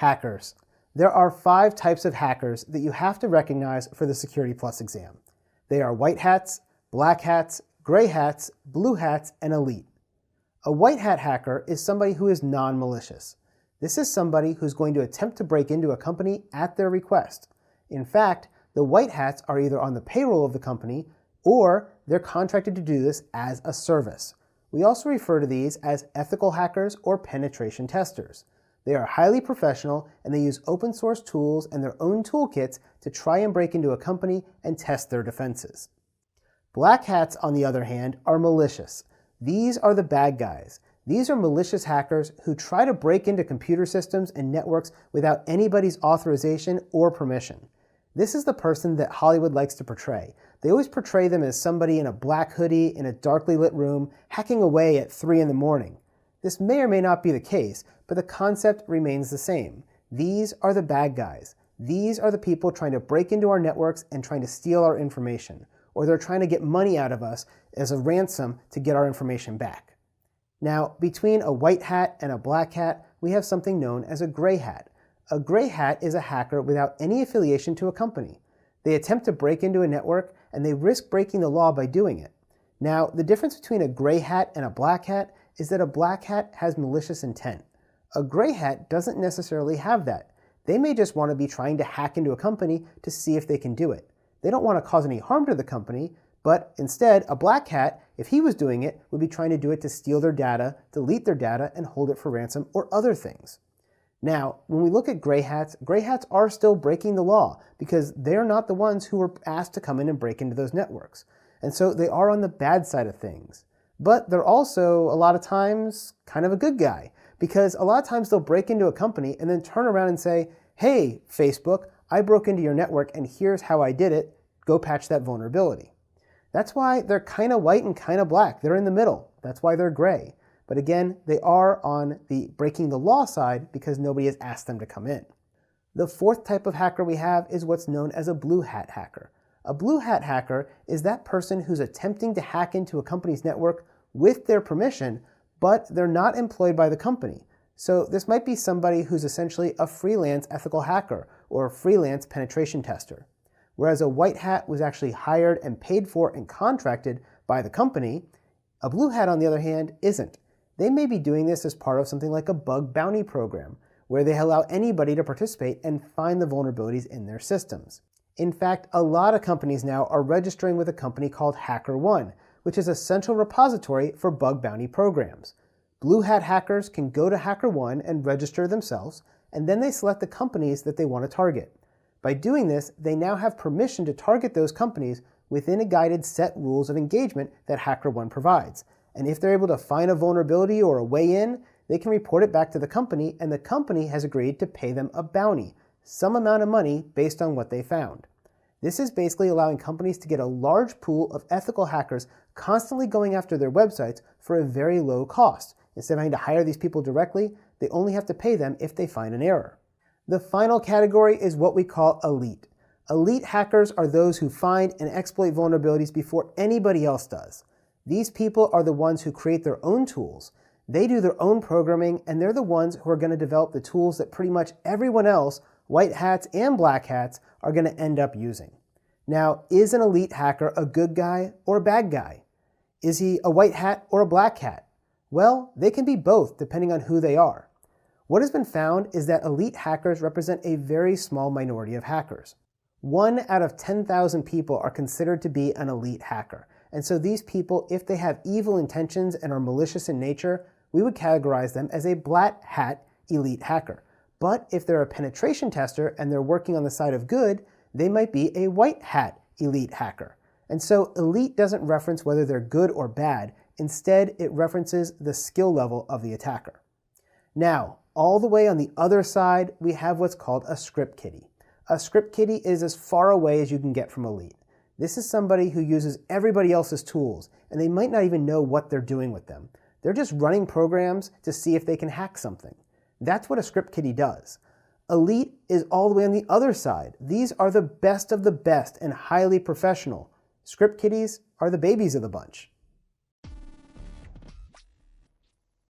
Hackers. There are 5 types of hackers that you have to recognize for the Security Plus exam. They are white hats, black hats, gray hats, blue hats, and elite. A white hat hacker is somebody who is non-malicious. This is somebody who's going to attempt to break into a company at their request. In fact, the white hats are either on the payroll of the company or they're contracted to do this as a service. We also refer to these as ethical hackers or penetration testers. They are highly professional and they use open source tools and their own toolkits to try and break into a company and test their defenses. Black hats, on the other hand, are malicious. These are the bad guys. These are malicious hackers who try to break into computer systems and networks without anybody's authorization or permission. This is the person that Hollywood likes to portray. They always portray them as somebody in a black hoodie in a darkly lit room hacking away at 3 in the morning. This may or may not be the case, but the concept remains the same. These are the bad guys. These are the people trying to break into our networks and trying to steal our information, or they're trying to get money out of us as a ransom to get our information back. Now, between a white hat and a black hat, we have something known as a gray hat. A gray hat is a hacker without any affiliation to a company. They attempt to break into a network and they risk breaking the law by doing it. Now, the difference between a gray hat and a black hat is that a black hat has malicious intent. A gray hat doesn't necessarily have that. They may just want to be trying to hack into a company to see if they can do it. They don't want to cause any harm to the company, but instead, a black hat, if he was doing it, would be trying to do it to steal their data, delete their data, and hold it for ransom or other things. Now, when we look at gray hats are still breaking the law because they're not the ones who were asked to come in and break into those networks. And so they are on the bad side of things. But they're also, a lot of times, kind of a good guy because a lot of times they'll break into a company and then turn around and say, hey, Facebook, I broke into your network and here's how I did it. Go patch that vulnerability. That's why they're kind of white and kind of black. They're in the middle. That's why they're gray. But again, they are on the breaking the law side because nobody has asked them to come in. The 4th type of hacker we have is what's known as a blue hat hacker. A blue hat hacker is that person who's attempting to hack into a company's network with their permission, but they're not employed by the company. So this might be somebody who's essentially a freelance ethical hacker or a freelance penetration tester. Whereas a white hat was actually hired and paid for and contracted by the company, a blue hat, on the other hand, isn't. They may be doing this as part of something like a bug bounty program, where they allow anybody to participate and find the vulnerabilities in their systems. In fact, a lot of companies now are registering with a company called HackerOne, which is a central repository for bug bounty programs. Blue hat hackers can go to HackerOne and register themselves, and then they select the companies that they want to target. By doing this, they now have permission to target those companies within a guided set rules of engagement that HackerOne provides. And if they're able to find a vulnerability or a way in, they can report it back to the company, and the company has agreed to pay them a bounty, some amount of money based on what they found. This is basically allowing companies to get a large pool of ethical hackers constantly going after their websites for a very low cost. Instead of having to hire these people directly, they only have to pay them if they find an error. The final category is what we call elite. Elite hackers are those who find and exploit vulnerabilities before anybody else does. These people are the ones who create their own tools. They do their own programming, and they're the ones who are going to develop the tools that pretty much everyone else, white hats and black hats, are going to end up using. Now, is an elite hacker a good guy or a bad guy? Is he a white hat or a black hat? Well, they can be both depending on who they are. What has been found is that elite hackers represent a very small minority of hackers. 1 out of 10,000 people are considered to be an elite hacker. And so these people, if they have evil intentions and are malicious in nature, we would categorize them as a black hat elite hacker. But if they're a penetration tester and they're working on the side of good, they might be a white hat elite hacker. And so elite doesn't reference whether they're good or bad. Instead, it references the skill level of the attacker. Now, all the way on the other side, we have what's called a script kiddie. A script kiddie is as far away as you can get from elite. This is somebody who uses everybody else's tools, and they might not even know what they're doing with them. They're just running programs to see if they can hack something. That's what a script kiddie does. Elite is all the way on the other side. These are the best of the best and highly professional. Script kiddies are the babies of the bunch.